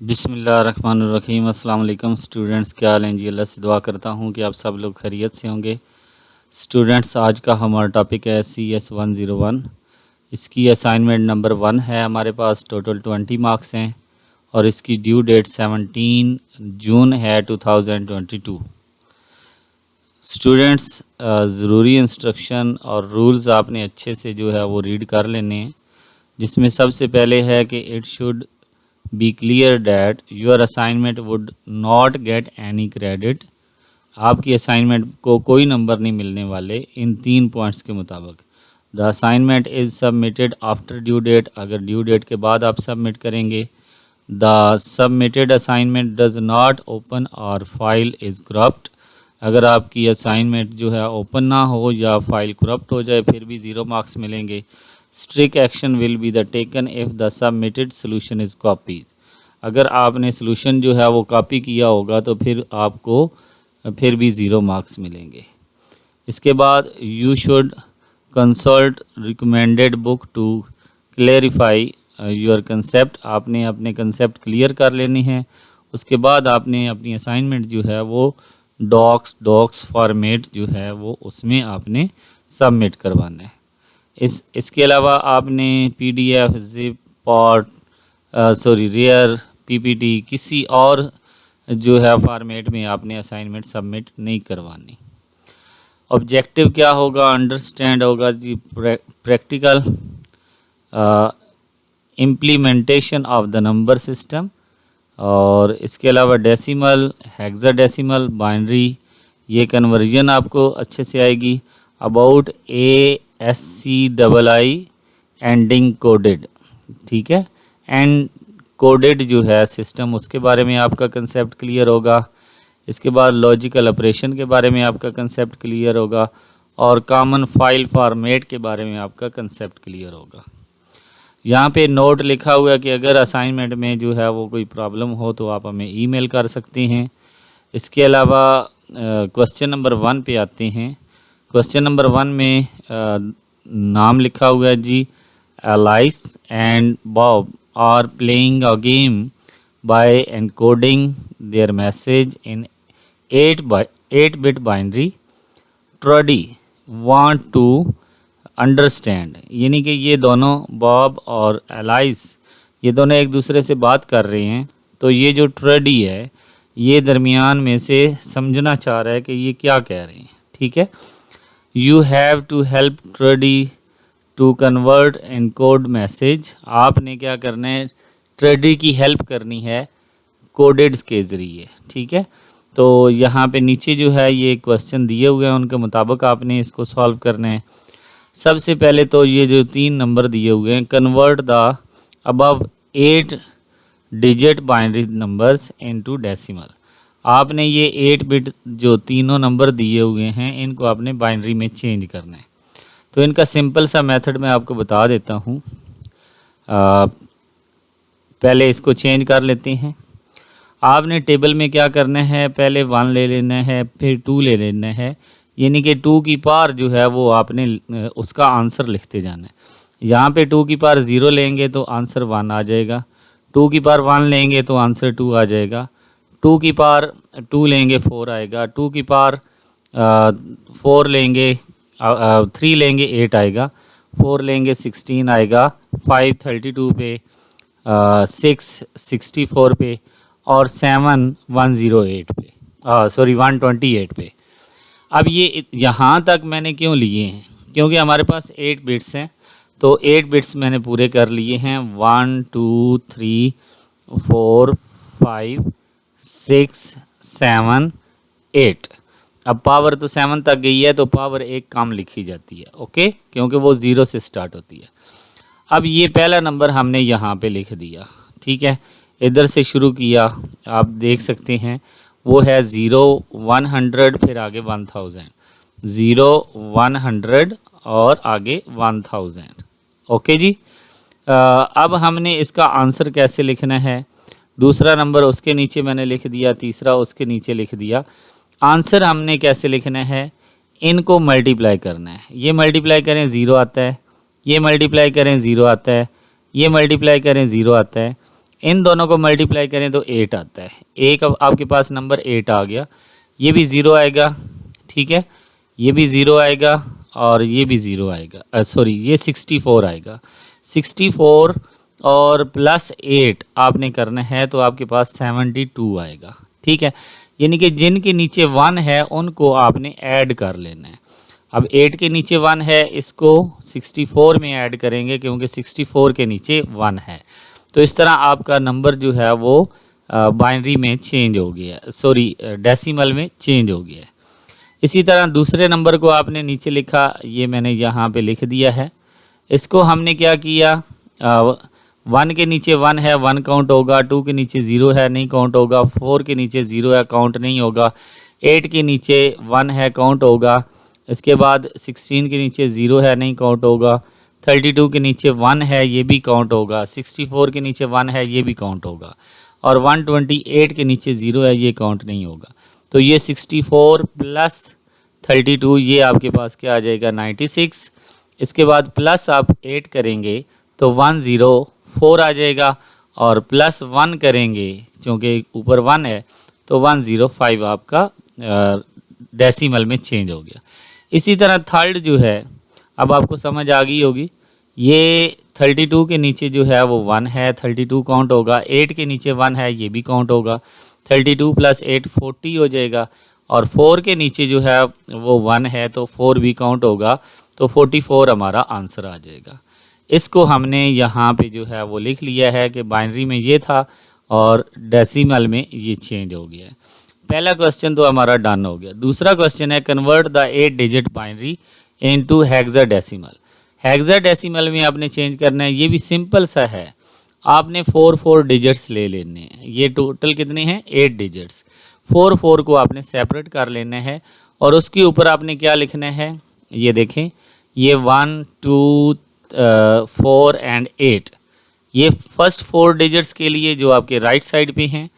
बिस्मिल्लाहिर्रहमानिर्रहीम। अस्सलाम वालेकुम स्टूडेंट्स, क्या हाल हैं जी। अल्लाह से दुआ करता हूँ कि आप सब लोग खैरियत से होंगे। स्टूडेंट्स, आज का हमारा टॉपिक है CS101। इसकी असाइनमेंट नंबर 1 है। हमारे पास टोटल 20 मार्क्स हैं और इसकी ड्यू डेट 17 जून है 2022। स्टूडेंट्स, ज़रूरी इंस्ट्रक्शन और रूल्स आपने अच्छे से जो है वो रीड कर लेने हैं, जिसमें सबसे पहले है कि it should be clear that your assignment would not get any credit. आपकी असाइनमेंट को कोई नंबर नहीं मिलने वाले इन 3 पॉइंट्स के मुताबिक। The assignment is submitted after due date, अगर ड्यू डेट के बाद आप सबमिट करेंगे। The submitted assignment does not open और फाइल इज़ करप्ट, अगर आपकी असाइनमेंट जो है ओपन ना हो या फाइल करप्ट हो जाए फिर भी 0 मार्क्स मिलेंगे। Strict action will be the taken if the submitted solution is copy, अगर आपने सोल्यूशन जो है वो कॉपी किया होगा तो फिर आपको फिर भी 0 मार्क्स मिलेंगे। इसके बाद you should consult recommended book to clarify your concept, आपने अपने कंसेप्ट क्लियर कर लेने हैं। उसके बाद आपने अपनी असाइनमेंट जो है वो डॉक्स फॉर्मेट जो है वो उसमें आपने सबमिट करवाना है। इसके अलावा आपने PDF, जिप, पॉट रेयर, PPT किसी और जो है फॉर्मेट में आपने असाइनमेंट सबमिट नहीं करवानी। ऑब्जेक्टिव क्या होगा, अंडरस्टैंड होगा जी practical implementation of the number system, और इसके अलावा डेसिमल, हेक्साडेसिमल, बाइनरी, ये कन्वर्जन आपको अच्छे से आएगी। अबाउट ASCII एंडिंग कोडेड, ठीक है, एंड कोडेड जो है सिस्टम उसके बारे में आपका कंसेप्ट क्लियर होगा। इसके बाद लॉजिकल ऑपरेशन के बारे में आपका कंसेप्ट क्लियर होगा और कॉमन फाइल फॉर्मेट के बारे में आपका कंसेप्ट क्लियर होगा। यहाँ पे नोट लिखा हुआ है कि अगर असाइनमेंट में जो है वो कोई प्रॉब्लम हो तो आप हमें ईमेल कर सकते हैं। इसके अलावा क्वेश्चन नंबर 1 पे आते हैं। क्वेश्चन नंबर 1 में नाम लिखा हुआ है जी, Alice and Bob are playing a game by encoding their message in 8-bit binary. Trudy want to understand, यानी कि ये दोनों बॉब और एलाइस ये दोनों एक दूसरे से बात कर रहे हैं, तो ये जो ट्रडी है ये दरमियान में से समझना चाह रहा है कि ये क्या कह रहे हैं, ठीक है। You have to help Trudy to convert encode message, आपने क्या करना है, ट्रडी की हेल्प करनी है कोडेड्स के ज़रिए, ठीक है। तो यहाँ पे नीचे जो है ये क्वेश्चन दिए हुए हैं, उनके मुताबिक आपने इसको सॉल्व करना है। सबसे पहले तो ये जो 3 नंबर दिए हुए हैं, convert the above 8 digit binary numbers into decimal, आपने ये 8 बिट जो तीनों नंबर दिए हुए हैं इनको आपने बाइनरी में चेंज करना है। तो इनका सिंपल सा मेथड मैं आपको बता देता हूँ। पहले इसको चेंज कर लेते हैं। आपने टेबल में क्या करना है, पहले 1 ले लेना है, फिर 2 ले लेना है, यानी कि 2 की पावर जो है वो आपने उसका आंसर लिखते जाना है। यहाँ पे 2 की पावर 0 लेंगे तो आंसर 1 आ जाएगा, 2 की पावर 1 लेंगे तो आंसर 2 आ जाएगा, 2 की पावर 2 लेंगे 4 आएगा, 2 की पावर 4 लेंगे 3 लेंगे 8 आएगा, 4 लेंगे 16 आएगा, 5 32 पे, 6 64 पे और 7 108 पे, 128 पे। अब ये यहाँ तक मैंने क्यों लिए हैं, क्योंकि हमारे पास 8 बिट्स हैं, तो 8 बिट्स मैंने पूरे कर लिए हैं। 1 2 3 4 5 6 7 8। अब पावर तो 7 तक गई है तो पावर 1 कम लिखी जाती है, ओके, क्योंकि वो 0 से स्टार्ट होती है। अब ये पहला नंबर हमने यहाँ पे लिख दिया, ठीक है, इधर से शुरू किया, आप देख सकते हैं वो है 0 100 फिर आगे 1000, 0 100 और आगे 1000, ओके जी। अब हमने इसका आंसर कैसे लिखना है, दूसरा नंबर उसके नीचे मैंने लिख दिया, तीसरा उसके नीचे लिख दिया। आंसर हमने कैसे लिखना है, इनको मल्टीप्लाई करना है। ये मल्टीप्लाई करें 0 आता है, ये मल्टीप्लाई करें 0 आता है, ये मल्टीप्लाई करें 0 आता है। इन दोनों को मल्टीप्लाई करें तो 8 आता है। एक अब आपके पास नंबर 8 आ गया, ये भी ज़ीरो आएगा, ठीक है, ये भी ज़ीरो आएगा और ये भी ज़ीरो आएगा, सॉरी ये 64 आएगा। 64 और प्लस 8 आपने करना है तो आपके पास 72 आएगा, ठीक है। यानी कि जिनके नीचे 1 है उनको आपने ऐड कर लेना है। अब 8 के नीचे 1 है, इसको 64 में ऐड करेंगे क्योंकि 64 के नीचे 1 है। तो इस तरह आपका नंबर जो है वो बाइनरी में चेंज हो गया, सॉरी डेसिमल में चेंज हो गया है। इसी तरह दूसरे नंबर को आपने नीचे लिखा, ये मैंने यहाँ पे लिख दिया है। इसको हमने क्या किया, 1 के नीचे 1 है, 1 काउंट होगा, 2 के नीचे 0 है, नहीं काउंट होगा, 4 के नीचे 0 है, काउंट नहीं होगा, 8 के नीचे 1 है, काउंट होगा, इसके बाद 16 के नीचे 0 है, नहीं काउंट होगा, 32 के नीचे 1 है, ये भी काउंट होगा, 64 के नीचे 1 है, ये भी काउंट होगा, और 128 के नीचे 0 है, ये काउंट नहीं होगा। तो ये 64 प्लस 32 ये आपके पास क्या आ जाएगा, 96। इसके बाद प्लस आप 8 करेंगे तो 104 आ जाएगा, और प्लस 1 करेंगे क्योंकि ऊपर 1 है तो 105 आपका डेसिमल में चेंज हो गया। इसी तरह थर्ड जो है, अब आपको समझ आ गई होगी, ये 32 के नीचे जो है वो 1 है, 32 काउंट होगा, 8 के नीचे 1 है, ये भी काउंट होगा, 32 प्लस 8 40 हो जाएगा, और 4 के नीचे जो है वो 1 है तो 4 भी काउंट होगा, तो 44 हमारा आंसर आ जाएगा। इसको हमने यहाँ पे जो है वो लिख लिया है कि बाइनरी में ये था और डेसिमल में ये चेंज हो गया है। पहला क्वेश्चन तो हमारा डन हो गया। दूसरा क्वेश्चन है convert the 8 digit binary into hexadecimal. Hexadecimal में आपने चेंज करना है, ये भी सिंपल सा है, आपने 4 डिजिट्स ले लेने हैं। ये टोटल कितने हैं, 8 डिजिट्स। 4 को आपने सेपरेट कर लेना है और उसके ऊपर आपने क्या लिखना है, ये देखें, ये 1 2 4 एंड 8, ये फर्स्ट 4 डिजिट्स के लिए जो आपके राइट साइड पे हैं,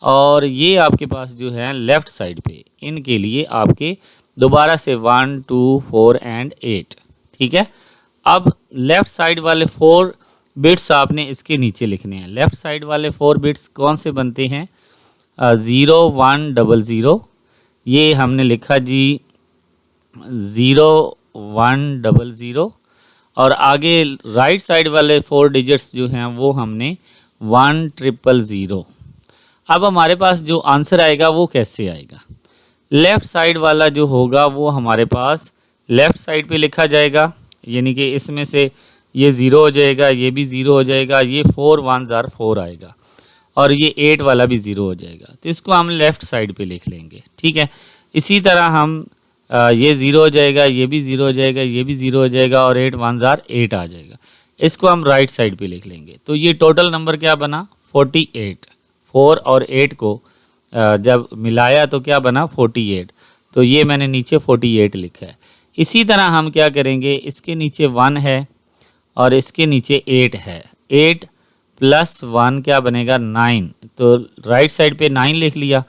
और ये आपके पास जो है लेफ़्ट साइड पे, इनके लिए आपके दोबारा से 1 2 4 एंड 8, ठीक है। अब लेफ़्ट साइड वाले 4 बिट्स आपने इसके नीचे लिखने हैं। लेफ़्ट साइड वाले 4 बिट्स कौन से बनते हैं, 0 1 00, ये हमने लिखा जी 0 1 00, और आगे राइट साइड वाले 4 डिजिट्स जो हैं वो हमने 1 000। अब हमारे पास जो आंसर आएगा वो कैसे आएगा, लेफ़्ट साइड वाला जो होगा वो हमारे पास लेफ़्ट साइड पे लिखा जाएगा, यानी कि इसमें से ये 0 हो जाएगा, ये भी 0 हो जाएगा, ये 4 1s are 4 आएगा, और ये 8 वाला भी 0 हो जाएगा, तो इसको हम लेफ़्ट साइड पे लिख लेंगे, ठीक है। इसी तरह हम ये 0 हो जाएगा, ये भी 0 हो जाएगा, ये भी 0 हो जाएगा, और 8 1s are 8 आ जाएगा, इसको हम राइट साइड पे लिख लेंगे। तो ये टोटल नंबर क्या बना, 48। 4 और 8 को जब मिलाया तो क्या बना, 48, तो ये मैंने नीचे 48 लिखा है। इसी तरह हम क्या करेंगे, इसके नीचे 1 है और इसके नीचे 8 है, 8 प्लस 1 क्या बनेगा, 9, तो राइट साइड पे 9 लिख लिया,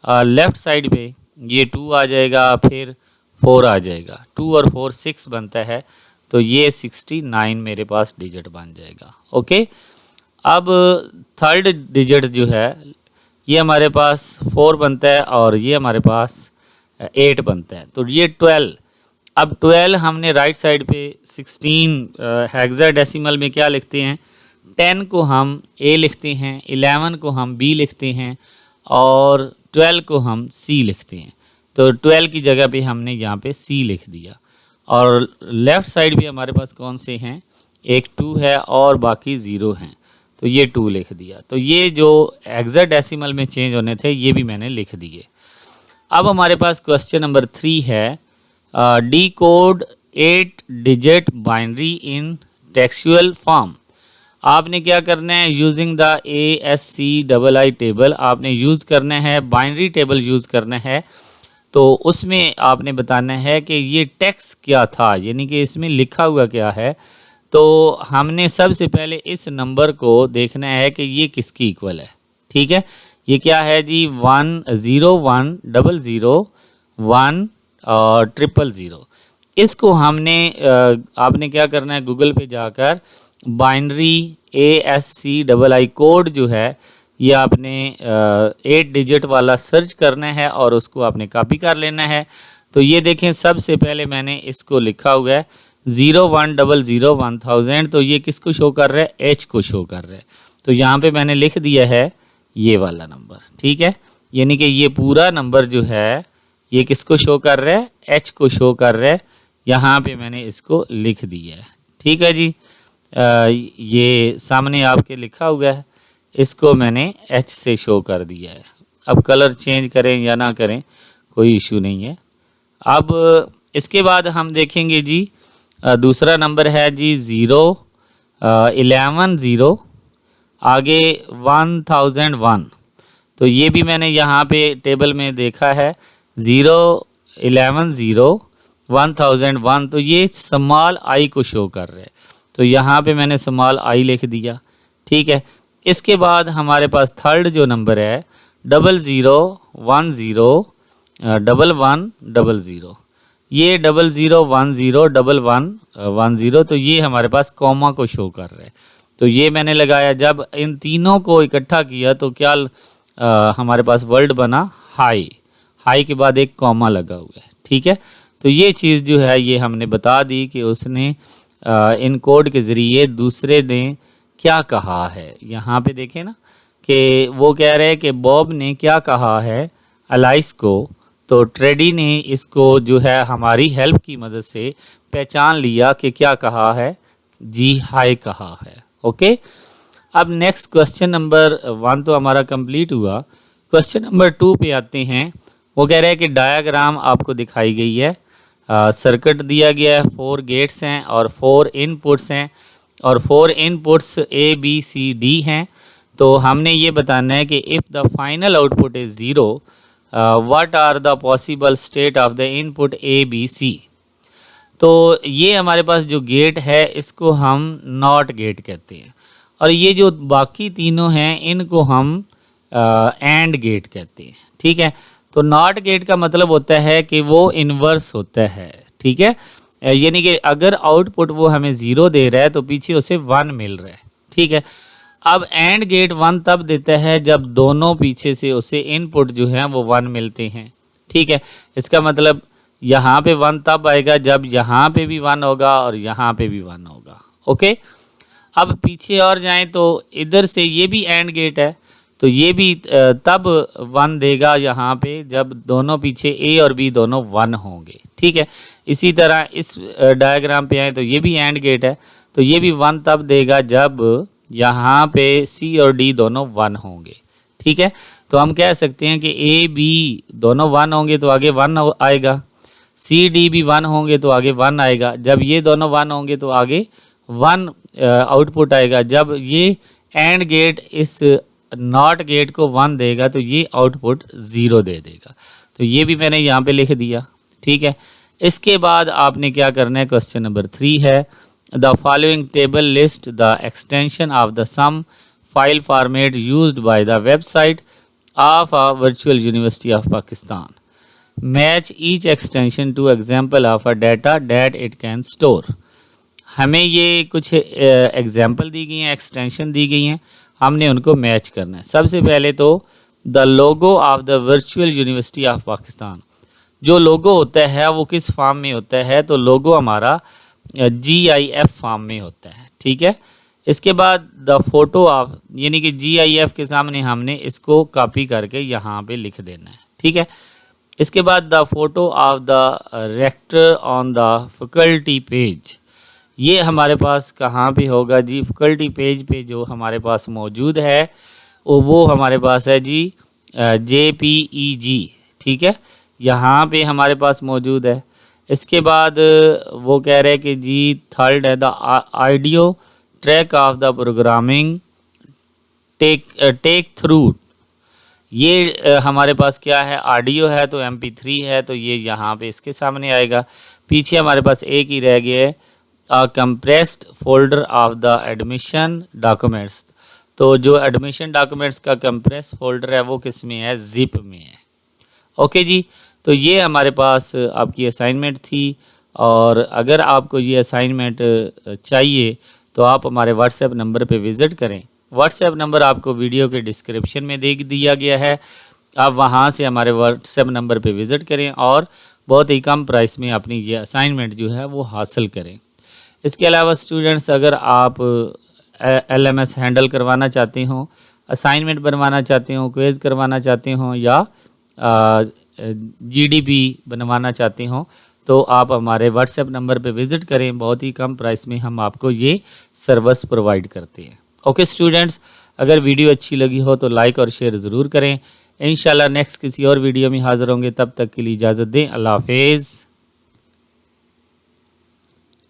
लेफ़्ट साइड पे ये 2 आ जाएगा, फिर 4 आ जाएगा, 2 और 4 6 बनता है, तो ये 69 मेरे पास डिजिट बन जाएगा। ओके, अब थर्ड डिजिट जो है ये हमारे पास 4 बनता है और ये हमारे पास 8 बनता है, तो ये 12। अब 12 हमने राइट साइड पे 16 हेक्साडेसिमल में क्या लिखते हैं, 10 को हम A लिखते हैं, 11 को हम B लिखते हैं, और 12 को हम C लिखते हैं। तो 12 की जगह पे हमने यहाँ पे C लिख दिया, और लेफ़्ट साइड भी हमारे पास कौन से हैं, एक 2 है और बाकी 0 हैं, तो ये 2 लिख दिया। तो ये जो हेक्साडेसिमल में चेंज होने थे ये भी मैंने लिख दिए। अब हमारे पास क्वेश्चन नंबर 3 है, डिकोड 8 डिजिट बाइनरी इन टेक्सचुअल फॉर्म। आपने क्या करना है, यूजिंग द ASCII टेबल आपने यूज़ करना है, बाइनरी टेबल यूज़ करना है। तो उसमें आपने बताना है कि ये टेक्स्ट क्या था, यानी कि इसमें लिखा हुआ क्या है। तो हमने सबसे पहले इस नंबर को देखना है कि ये किसकी इक्वल है, ठीक है। ये क्या है जी, 1 0 1 00 1 और 000। इसको हमने आपने क्या करना है, गूगल पे जाकर बाइनरी ASCII कोड जो है ये आपने 8 डिजिट वाला सर्च करना है और उसको आपने कॉपी कर लेना है। तो ये देखें, सबसे पहले मैंने इसको लिखा हुआ है 01001000। तो ये किसको शो कर रहा है? H को शो कर रहा है। तो यहाँ पे मैंने लिख दिया है ये वाला नंबर, ठीक है। यानी कि ये पूरा नंबर जो है ये किसको शो कर रहा है? H को शो कर रहा है। यहाँ पे मैंने इसको लिख दिया है, ठीक है जी। ये सामने आपके लिखा हुआ है, इसको मैंने H से शो कर दिया है। अब कलर चेंज करें या ना करें कोई इशू नहीं है। अब इसके बाद हम देखेंगे जी दूसरा नंबर है जी 11 आगे 1001। तो ये भी मैंने यहाँ पे टेबल में देखा है 1001। तो ये स्मॉल आई को शो कर रहे हैं, तो यहाँ पे मैंने स्मॉल आई लिख दिया, ठीक है। इसके बाद हमारे पास थर्ड जो नंबर है 00101100। ये 00101110, तो ये हमारे पास कॉमा को शो कर रहा है। तो ये मैंने लगाया, जब इन तीनों को इकट्ठा किया तो क्या हमारे पास वर्ड बना हाई। हाई के बाद एक कॉमा लगा हुआ है, ठीक है। तो ये चीज़ जो है ये हमने बता दी कि उसने इन कोड के ज़रिए दूसरे ने क्या कहा है। यहाँ पे देखें ना कि वो कह रहे हैं कि बॉब ने क्या कहा है अलाइस को, तो ट्रेडी ने इसको जो है हमारी हेल्प की मदद से पहचान लिया कि क्या कहा है, जी हाय कहा है। ओके, अब नेक्स्ट क्वेश्चन नंबर 1 तो हमारा कंप्लीट हुआ। क्वेश्चन नंबर 2 पे आते हैं। वो कह रहे हैं कि डायग्राम आपको दिखाई गई है, सर्किट दिया गया है, 4 गेट्स हैं और 4 इनपुट्स हैं और 4 इनपुट्स ABCD हैं। तो हमने ये बताना है कि if the final output is 0 what are the possible state of the input ABC। तो ये हमारे पास जो गेट है इसको हम नॉट गेट कहते हैं, और ये जो बाकी तीनों हैं इनको हम एंड गेट कहते हैं, ठीक है। तो नॉट गेट का मतलब होता है कि वो इन्वर्स होता है, ठीक है। यानी कि अगर आउटपुट वो हमें 0 दे रहा है तो पीछे उसे 1 मिल रहा है, ठीक है। अब एंड गेट 1 तब देता है जब दोनों पीछे से उसे इनपुट जो है वो 1 मिलते हैं, ठीक है। इसका मतलब यहाँ पे 1 तब आएगा जब यहाँ पे भी 1 होगा और यहाँ पे भी 1 होगा। ओके, अब पीछे और जाएं तो इधर से ये भी एंड गेट है, तो ये भी तब 1 देगा यहाँ पे जब दोनों पीछे A और B दोनों 1 होंगे, ठीक है। इसी तरह इस डायग्राम पे आए तो ये भी एंड गेट है, तो ये भी 1 तब देगा जब यहाँ पे C और D दोनों 1 होंगे, ठीक है। तो हम कह सकते हैं कि A B दोनों 1 होंगे तो आगे 1 आएगा, C D भी 1 होंगे तो आगे 1 आएगा, जब ये दोनों 1 होंगे तो आगे 1 आउटपुट आएगा। जब ये एंड गेट इस नॉट गेट को 1 देगा तो ये आउटपुट 0 दे देगा। तो ये भी मैंने यहाँ पे लिख दिया, ठीक है। इसके बाद आपने क्या करना है, क्वेश्चन नंबर 3 है the following table list the extension of the some file format used by the website of a virtual university of Pakistan. Match each extension to example of a data that it can store. हमें ये कुछ example दी गई हैं, extension दी गई हैं, हमने उनको match करना है। सबसे पहले तो the logo of the virtual university of Pakistan. जो लोगो होता है वो किस फॉर्म में होता है, तो लोगो हमारा GIF फॉर्म में होता है, ठीक है। इसके बाद द फोटो ऑफ, यानी कि GIF के सामने हमने इसको कॉपी करके यहाँ पे लिख देना है, ठीक है। इसके बाद the photo of the rector on the faculty page. ये हमारे पास कहाँ पे होगा जी, फैकल्टी पेज पे जो हमारे पास मौजूद है वो हमारे पास है जी JPEG, ठीक है, यहाँ पे हमारे पास मौजूद है। इसके बाद वो कह रहे हैं कि जी थर्ड है the audio track of the programming tech through. ये हमारे पास क्या है, ऑडियो है तो MP3 है, तो ये यहाँ पे इसके सामने आएगा। पीछे हमारे पास एक ही रह गया है compressed folder of the admission documents. तो जो एडमिशन डॉक्यूमेंट्स का कंप्रेस फोल्डर है वो किस में है, जिप में है। ओके जी, तो ये हमारे पास आपकी असाइनमेंट थी, और अगर आपको ये असाइनमेंट चाहिए तो आप हमारे व्हाट्सएप नंबर पे विज़िट करें। व्हाट्सएप नंबर आपको वीडियो के डिस्क्रिप्शन में दे दिया गया है, आप वहाँ से हमारे व्हाट्सएप नंबर पे विज़िट करें और बहुत ही कम प्राइस में अपनी ये असाइनमेंट जो है वो हासिल करें। इसके अलावा स्टूडेंट्स, अगर आप LMS हैंडल करवाना चाहते हो, असाइनमेंट बनवाना चाहते हो, क्विज़ करवाना चाहते हो या GDP बनवाना चाहते हो, तो आप हमारे व्हाट्सएप नंबर पे विज़िट करें। बहुत ही कम प्राइस में हम आपको ये सर्विस प्रोवाइड करते हैं। ओके स्टूडेंट्स, अगर वीडियो अच्छी लगी हो तो लाइक और शेयर ज़रूर करें। इंशाल्लाह नेक्स्ट किसी और वीडियो में हाज़िर होंगे, तब तक के लिए इजाज़त दें। अल्लाह हाफ़िज़।